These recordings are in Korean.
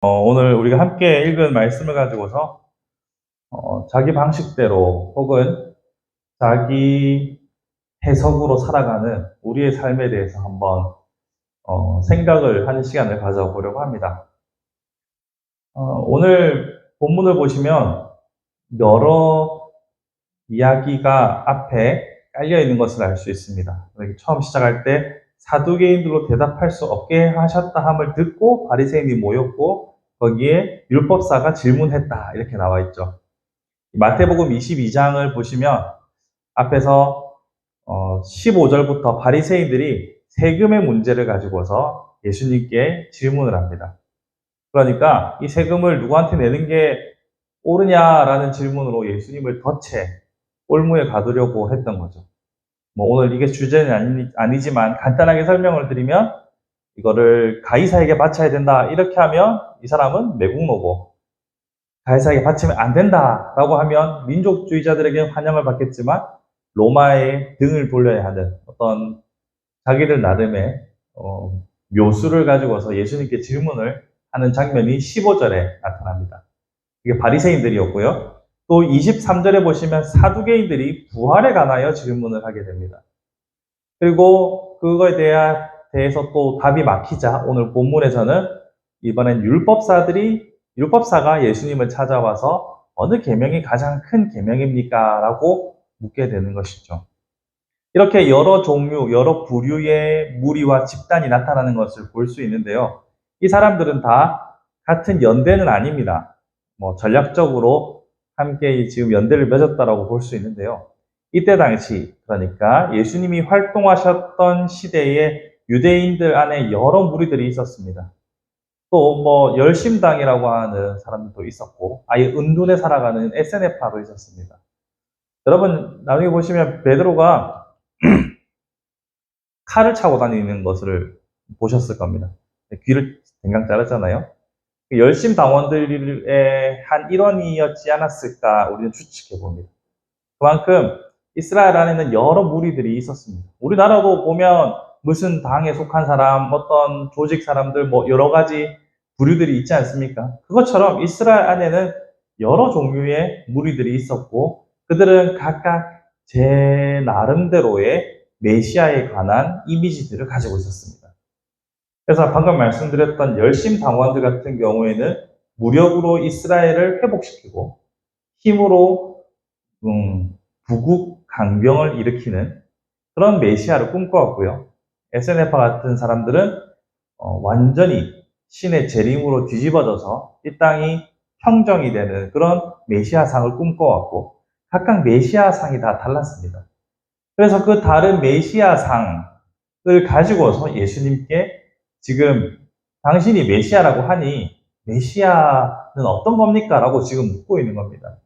오늘 우리가 함께 읽은 말씀을 가지고서 자기 방식대로 혹은 자기 해석으로 살아가는 우리의 삶에 대해서 한번 생각을 하는 시간을 가져보려고 합니다. 오늘 본문을 보시면 여러 이야기가 앞에 깔려 있는 것을 알 수 있습니다. 처음 시작할 때 사두개인들로 대답할 수 없게 하셨다 함을 듣고 바리새인이 모였고 거기에 율법사가 질문했다 이렇게 나와 있죠. 마태복음 22장을 보시면 앞에서 15절부터 바리새인들이 세금의 문제를 가지고서 예수님께 질문을 합니다. 그러니까 이 세금을 누구한테 내는 게 옳으냐라는 질문으로 예수님을 덫에 꼴무에 가두려고 했던 거죠. 오늘 이게 주제는 아니지만 간단하게 설명을 드리면 이거를 가이사에게 바쳐야 된다 이렇게 하면 이 사람은 매국노고, 가이사에게 바치면 안 된다라고 하면 민족주의자들에게 환영을 받겠지만 로마에 등을 돌려야 하는 어떤 자기들 나름의 묘수를 가지고서 예수님께 질문을 하는 장면이 15절에 나타납니다. 이게 바리새인들이었고요. 또 23절에 보시면 사두개인들이 부활에 관하여 질문을 하게 됩니다. 그리고 그거에 대해서 또 답이 막히자 오늘 본문에서는 이번엔 율법사가 예수님을 찾아와서 어느 계명이 가장 큰 계명입니까? 라고 묻게 되는 것이죠. 이렇게 여러 종류, 여러 부류의 무리와 집단이 나타나는 것을 볼 수 있는데요. 이 사람들은 다 같은 연대는 아닙니다. 전략적으로 함께 지금 연대를 맺었다라고 볼 수 있는데요. 이때 당시, 그러니까 예수님이 활동하셨던 시대에 유대인들 안에 여러 무리들이 있었습니다. 또 열심당이라고 하는 사람들도 있었고 아예 은둔에 살아가는 SNF파도 있었습니다. 여러분 나중에 보시면 베드로가 칼을 차고 다니는 것을 보셨을 겁니다. 귀를 댕강 자랐잖아요. 열심당원들의 한 일원이었지 않았을까 우리는 추측해 봅니다. 그만큼 이스라엘 안에는 여러 무리들이 있었습니다. 우리나라도 보면 무슨 당에 속한 사람, 어떤 조직 사람들, 여러 가지 부류들이 있지 않습니까? 그것처럼 이스라엘 안에는 여러 종류의 무리들이 있었고 그들은 각각 제 나름대로의 메시아에 관한 이미지들을 가지고 있었습니다. 그래서 방금 말씀드렸던 열심당원들 같은 경우에는 무력으로 이스라엘을 회복시키고 힘으로 부국 강병을 일으키는 그런 메시아를 꿈꿔왔고요. SNF파 같은 사람들은 완전히 신의 재림으로 뒤집어져서 이 땅이 평정이 되는 그런 메시아상을 꿈꿔왔고 각각 메시아상이 다 달랐습니다. 그래서 그 다른 메시아상을 가지고서 예수님께 지금 당신이 메시아라고 하니 메시아는 어떤 겁니까? 라고 지금 묻고 있는 겁니다.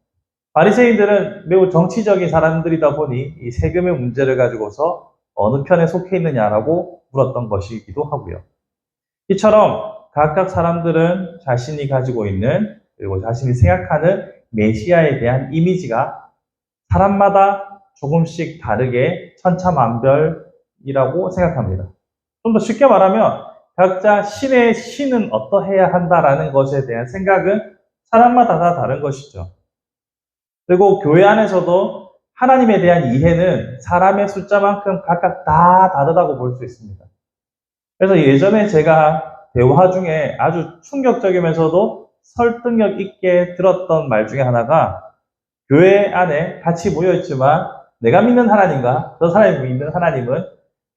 바리새인들은 매우 정치적인 사람들이다 보니 이 세금의 문제를 가지고서 어느 편에 속해 있느냐라고 물었던 것이기도 하고요. 이처럼 각각 사람들은 자신이 가지고 있는 그리고 자신이 생각하는 메시아에 대한 이미지가 사람마다 조금씩 다르게 천차만별이라고 생각합니다. 좀 더 쉽게 말하면 각자 신은 어떠해야 한다라는 것에 대한 생각은 사람마다 다 다른 것이죠. 그리고 교회 안에서도 하나님에 대한 이해는 사람의 숫자만큼 각각 다 다르다고 볼 수 있습니다. 그래서 예전에 제가 대화 중에 아주 충격적이면서도 설득력 있게 들었던 말 중에 하나가 교회 안에 같이 모여있지만 내가 믿는 하나님과 저 사람이 믿는 하나님은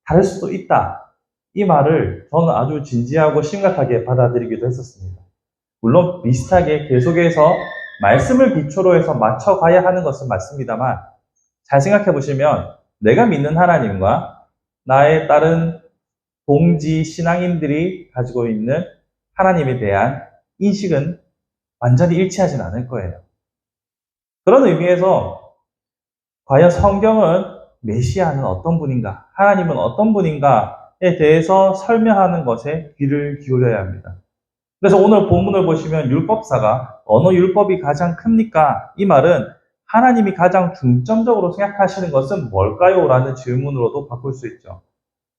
다를 수도 있다. 이 말을 저는 아주 진지하고 심각하게 받아들이기도 했었습니다. 물론 비슷하게 계속해서 말씀을 기초로 해서 맞춰가야 하는 것은 맞습니다만 잘 생각해 보시면 내가 믿는 하나님과 나의 다른 동지 신앙인들이 가지고 있는 하나님에 대한 인식은 완전히 일치하진 않을 거예요. 그런 의미에서 과연 성경은 메시아는 어떤 분인가, 하나님은 어떤 분인가에 대해서 설명하는 것에 귀를 기울여야 합니다. 그래서 오늘 본문을 보시면 율법사가 어느 율법이 가장 큽니까? 이 말은 하나님이 가장 중점적으로 생각하시는 것은 뭘까요? 라는 질문으로도 바꿀 수 있죠.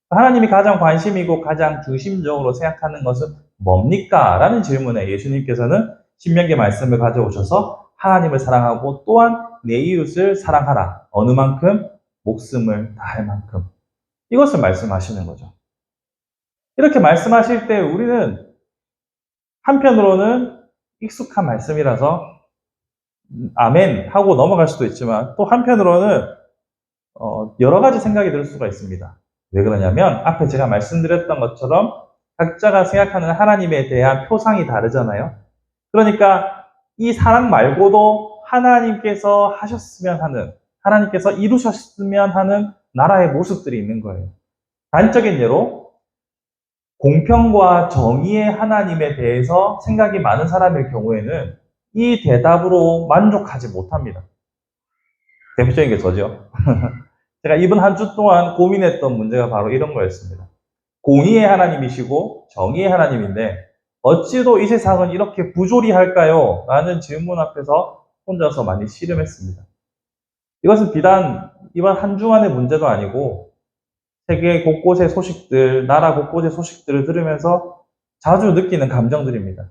하나님이 가장 관심이고 가장 중심적으로 생각하는 것은 뭡니까? 라는 질문에 예수님께서는 신명기 말씀을 가져오셔서 하나님을 사랑하고 또한 내 이웃을 사랑하라. 어느 만큼? 목숨을 다할 만큼. 이것을 말씀하시는 거죠. 이렇게 말씀하실 때 우리는 한편으로는 익숙한 말씀이라서 아멘 하고 넘어갈 수도 있지만 또 한편으로는 여러 가지 생각이 들 수가 있습니다. 왜 그러냐면 앞에 제가 말씀드렸던 것처럼 각자가 생각하는 하나님에 대한 표상이 다르잖아요. 그러니까 이 사랑 말고도 하나님께서 하셨으면 하는, 하나님께서 이루셨으면 하는 나라의 모습들이 있는 거예요. 단적인 예로 공평과 정의의 하나님에 대해서 생각이 많은 사람일 경우에는 이 대답으로 만족하지 못합니다. 대표적인 게 저죠. 제가 이번 한 주 동안 고민했던 문제가 바로 이런 거였습니다. 공의의 하나님이시고 정의의 하나님인데 어찌도 이 세상은 이렇게 부조리할까요? 라는 질문 앞에서 혼자서 많이 씨름했습니다. 이것은 비단 이번 한 주만의 문제도 아니고 세계 곳곳의 소식들, 나라 곳곳의 소식들을 들으면서 자주 느끼는 감정들입니다.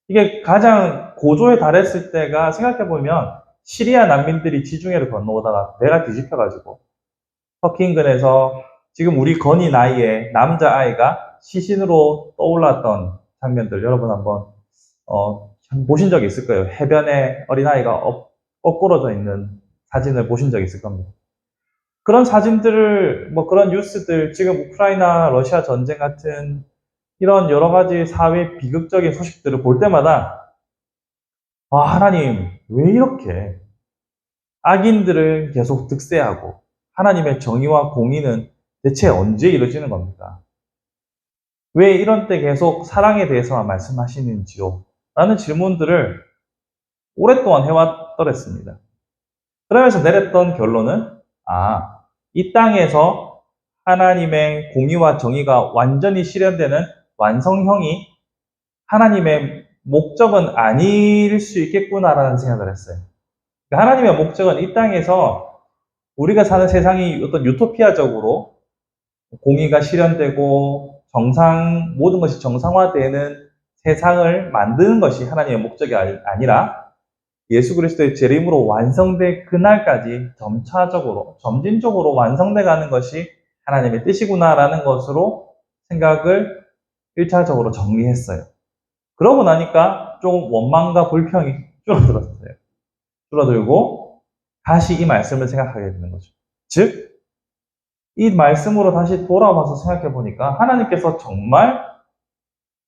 이게 가장 고조에 달했을 때가 생각해보면 시리아 난민들이 지중해를 건너오다가 배가 뒤집혀가지고 터키 인근에서 지금 우리 건이 나이에 남자아이가 시신으로 떠올랐던 장면들 여러분 한번 보신 적이 있을 거예요. 해변에 어린아이가 엎꾸러져 있는 사진을 보신 적이 있을 겁니다. 그런 사진들을 그런 뉴스들 지금 우크라이나 러시아 전쟁 같은 이런 여러 가지 사회 비극적인 소식들을 볼 때마다 하나님 왜 이렇게 악인들을 계속 득세하고 하나님의 정의와 공의는 대체 언제 이루어지는 겁니까? 왜 이런 때 계속 사랑에 대해서만 말씀하시는지요? 라는 질문들을 오랫동안 해왔더랬습니다. 그러면서 내렸던 결론은 이 땅에서 하나님의 공의와 정의가 완전히 실현되는 완성형이 하나님의 목적은 아닐 수 있겠구나라는 생각을 했어요. 그러니까 하나님의 목적은 이 땅에서 우리가 사는 세상이 어떤 유토피아적으로 공의가 실현되고 모든 것이 정상화되는 세상을 만드는 것이 하나님의 목적이 아니라 예수 그리스도의 재림으로 완성될 그날까지 점진적으로 완성돼 가는 것이 하나님의 뜻이구나라는 것으로 생각을 1차적으로 정리했어요. 그러고 나니까 좀 원망과 불평이 줄어들었어요. 줄어들고 다시 이 말씀을 생각하게 되는 거죠. 즉, 이 말씀으로 다시 돌아와서 생각해 보니까 하나님께서 정말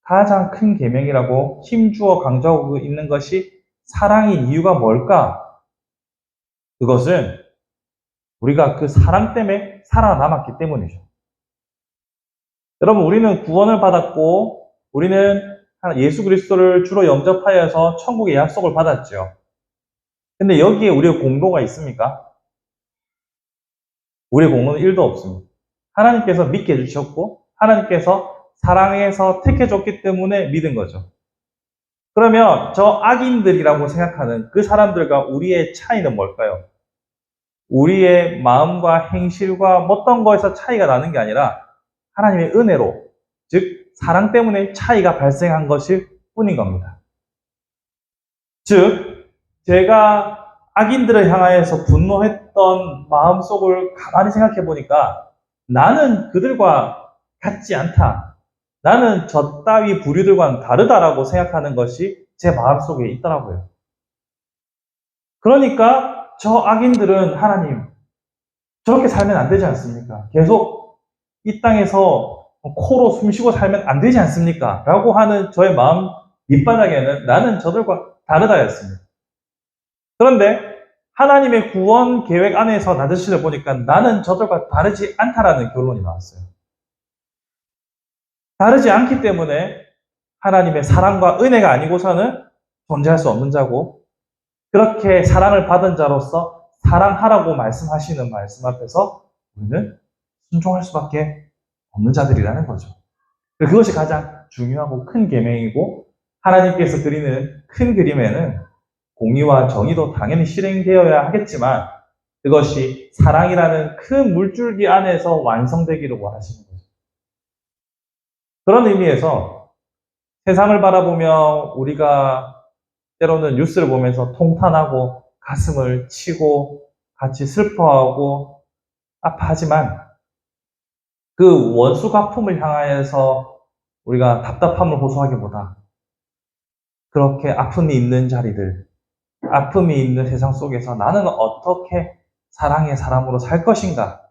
가장 큰 계명이라고 힘주어 강조하고 있는 것이 사랑인 이유가 뭘까? 그것은 우리가 그 사랑 때문에 살아남았기 때문이죠. 여러분, 우리는 구원을 받았고 우리는 예수 그리스도를 주로 영접하여서 천국의 약속을 받았죠. 근데 여기에 우리의 공로가 있습니까? 우리의 공로는 1도 없습니다. 하나님께서 믿게 해주셨고 하나님께서 사랑해서 택해줬기 때문에 믿은 거죠. 그러면 저 악인들이라고 생각하는 그 사람들과 우리의 차이는 뭘까요? 우리의 마음과 행실과 어떤 거에서 차이가 나는 게 아니라 하나님의 은혜로, 즉 사랑 때문에 차이가 발생한 것일 뿐인 겁니다. 즉 제가 악인들을 향하여서 분노했던 마음속을 가만히 생각해 보니까 나는 그들과 같지 않다. 나는 저 따위 부류들과는 다르다라고 생각하는 것이 제 마음속에 있더라고요. 그러니까 저 악인들은 하나님 저렇게 살면 안 되지 않습니까? 계속 이 땅에서 코로 숨쉬고 살면 안 되지 않습니까? 라고 하는 저의 마음 밑바닥에는 나는 저들과 다르다였습니다. 그런데 하나님의 구원 계획 안에서 나 자신을 보니까 나는 저들과 다르지 않다라는 결론이 나왔어요. 다르지 않기 때문에 하나님의 사랑과 은혜가 아니고서는 존재할 수 없는 자고 그렇게 사랑을 받은 자로서 사랑하라고 말씀하시는 말씀 앞에서 우리는 순종할 수밖에 없는 자들이라는 거죠. 그것이 가장 중요하고 큰 계명이고 하나님께서 그리는 큰 그림에는 공의와 정의도 당연히 실행되어야 하겠지만 그것이 사랑이라는 큰 물줄기 안에서 완성되기를 원하시는 거죠. 그런 의미에서 세상을 바라보며 우리가 때로는 뉴스를 보면서 통탄하고 가슴을 치고 같이 슬퍼하고 아파하지만 그 원수 가품을 향하여서 우리가 답답함을 호소하기보다 그렇게 아픔이 있는 자리들, 아픔이 있는 세상 속에서 나는 어떻게 사랑의 사람으로 살 것인가?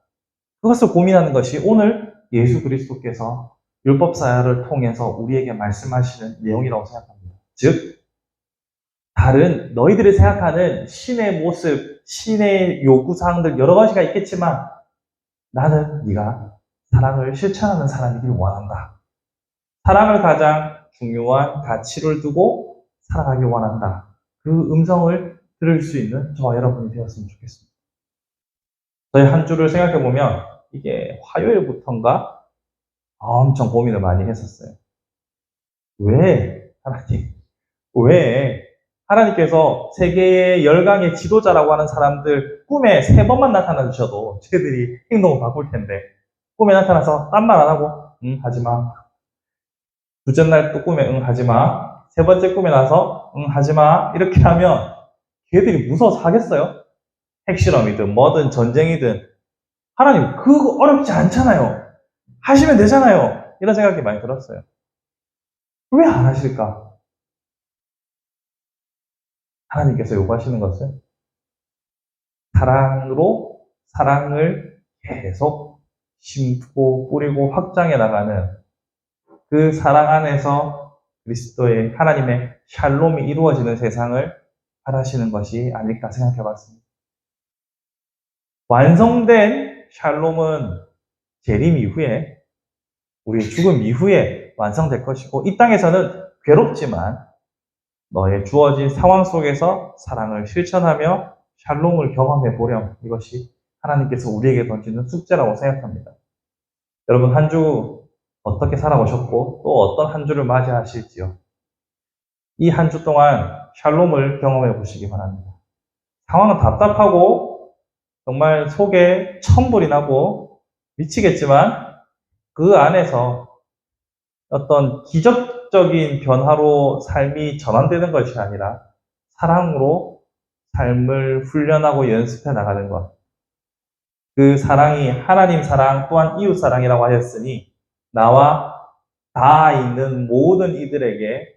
그것을 고민하는 것이 오늘 예수 그리스도께서 율법사야를 통해서 우리에게 말씀하시는 내용이라고 생각합니다. 즉, 다른 너희들이 생각하는 신의 모습, 신의 요구사항들 여러 가지가 있겠지만 나는 네가 사랑을 실천하는 사람이길 원한다. 사랑을 가장 중요한 가치를 두고 살아가길 원한다. 그 음성을 들을 수 있는 저와 여러분이 되었으면 좋겠습니다. 저희 한 주를 생각해보면 이게 화요일부터인가 엄청 고민을 많이 했었어요. 왜 하나님께서 세계의 열강의 지도자라고 하는 사람들 꿈에 3번만 나타나 주셔도 쟤들이 행동을 바꿀 텐데 꿈에 나타나서 딴 말 안 하고 응 하지마, 둘째 날 또 꿈에 응 하지마, 세 번째 꿈에 나서 응 하지마 이렇게 하면 걔들이 무서워서 하겠어요? 핵실험이든 뭐든 전쟁이든 하나님 그거 어렵지 않잖아요. 하시면 되잖아요. 이런 생각이 많이 들었어요. 왜 안 하실까? 하나님께서 요구하시는 것은 사랑으로 사랑을 계속 심고 뿌리고 확장해 나가는 그 사랑 안에서 그리스도의 하나님의 샬롬이 이루어지는 세상을 바라시는 것이 아닐까 생각해 봤습니다. 완성된 샬롬은 재림 이후에 우리 죽음 이후에 완성될 것이고 이 땅에서는 괴롭지만 너의 주어진 상황 속에서 사랑을 실천하며 샬롬을 경험해 보렴. 이것이 하나님께서 우리에게 던지는 숙제라고 생각합니다. 여러분 한 주 어떻게 살아오셨고 또 어떤 한 주를 맞이하실지요. 이 한 주 동안 샬롬을 경험해 보시기 바랍니다. 상황은 답답하고 정말 속에 천불이 나고 미치겠지만 그 안에서 어떤 기적적인 변화로 삶이 전환되는 것이 아니라 사랑으로 삶을 훈련하고 연습해 나가는 것. 그 사랑이 하나님 사랑 또한 이웃 사랑이라고 하였으니 나와 다 있는 모든 이들에게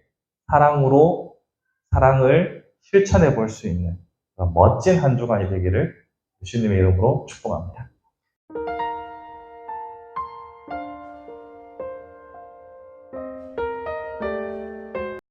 사랑으로 사랑을 실천해 볼 수 있는 멋진 한 주간이 되기를 주님의 이름으로 축복합니다.